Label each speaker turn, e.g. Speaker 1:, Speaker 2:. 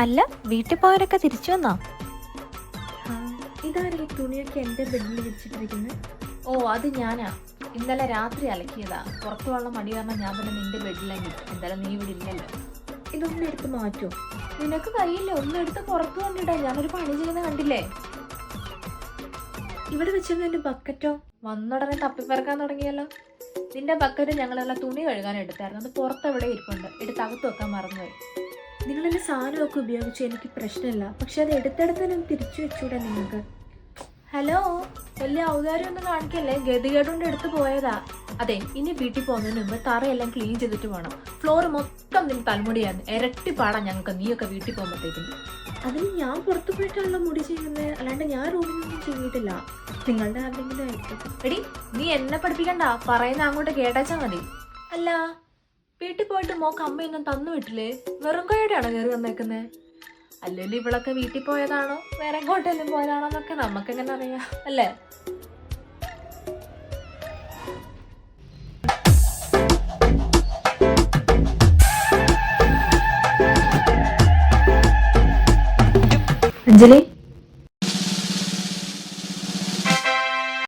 Speaker 1: അല്ല, വീട്ടിൽ പോയവരൊക്കെ തിരിച്ചു വന്നോ?
Speaker 2: ഇതാരും തുണിയൊക്കെ എൻ്റെ ബെഡിൽ വിരിച്ചിട്ടിരിക്കുന്നത്.
Speaker 3: ഓ, അത് ഞാനാ. ഇന്നലെ രാത്രി അലക്കിയതാ. പുറത്തു വെള്ള മടി കാരണം ഞാൻ തന്നെ നിന്റെ ബെഡിലേക്ക് ഇട്ടു. എന്തായാലും നീ ഇവിടെ ഇല്ലല്ലോ.
Speaker 2: ഇതൊന്നും എടുത്ത് മാറ്റോ?
Speaker 3: നിനക്ക് കയ്യില്ല, ഒന്നും എടുത്ത് പുറത്തു കൊണ്ടിട്ടാ. ഞാനൊരു പണി ചെയ്യുന്ന കണ്ടില്ലേ?
Speaker 2: ഇവിടെ വെച്ചിരുന്ന എൻ്റെ ബക്കറ്റോ?
Speaker 3: വന്നുടനെ തപ്പിപ്പറക്കാൻ തുടങ്ങിയല്ലോ. നിന്റെ ബക്കറ്റ് ഞങ്ങളെല്ലാം തുണി കഴുകാൻ എടുത്തായിരുന്നു. അത് പുറത്തെവിടെ ഇരിപ്പുണ്ട്. എടുത്ത് അകത്ത് വെക്കാൻ മറന്നുപോയി.
Speaker 2: നിങ്ങളെൻ്റെ സാധനമൊക്കെ ഉപയോഗിച്ച് എനിക്ക് പ്രശ്നമില്ല, പക്ഷെ അത് എടുത്തെടുത്തന്നെ തിരിച്ചു വെച്ചൂടെ നിങ്ങൾക്ക്?
Speaker 3: ഹലോ, വലിയ ഔദാര്യം ഒന്നും കാണിക്കല്ലേ. ഗതികേടുകൊണ്ട് എടുത്ത് പോയതാ. അതെ, ഇനി വീട്ടിൽ പോകുന്നതിന് മുമ്പ് തറയെല്ലാം ക്ലീൻ ചെയ്തിട്ട് വേണം. ഫ്ലോർ മൊത്തം നിന്റെ തലമുടിയായിരുന്നു. ഇരട്ടി പാടാം ഞങ്ങൾക്ക് നീയൊക്കെ വീട്ടിൽ പോകുമ്പോഴത്തേക്കും.
Speaker 2: അതിന് ഞാൻ പുറത്തു പോയിട്ടാണല്ലോ മുടി ചെയ്യുന്നത്, അല്ലാണ്ട് ഞാൻ റൂമിലൊന്നും ചെയ്തിട്ടില്ല. നിങ്ങളുടെ ആരുടെങ്കിലും ആയിരിക്കും.
Speaker 3: എടി, നീ എന്നെ പഠിപ്പിക്കണ്ട. പറയുന്ന അങ്ങോട്ട് കേട്ടാച്ചാ മതി. അല്ല, വീട്ടിൽ പോയിട്ട് മോക്ക് അമ്മയൊന്നും തന്നു വിട്ടില്ലേ? വെറും കൈയോടെയാണോ കയറി വന്നേക്കുന്നേ? അല്ലെങ്കിൽ ഇവളൊക്കെ വീട്ടിൽ പോയതാണോ വേറെ എങ്ങോട്ടെല്ലാം പോയതാണോ എന്നൊക്കെ നമുക്കെങ്ങനെ അറിയാം, അല്ലേ?
Speaker 2: അഞ്ജലി,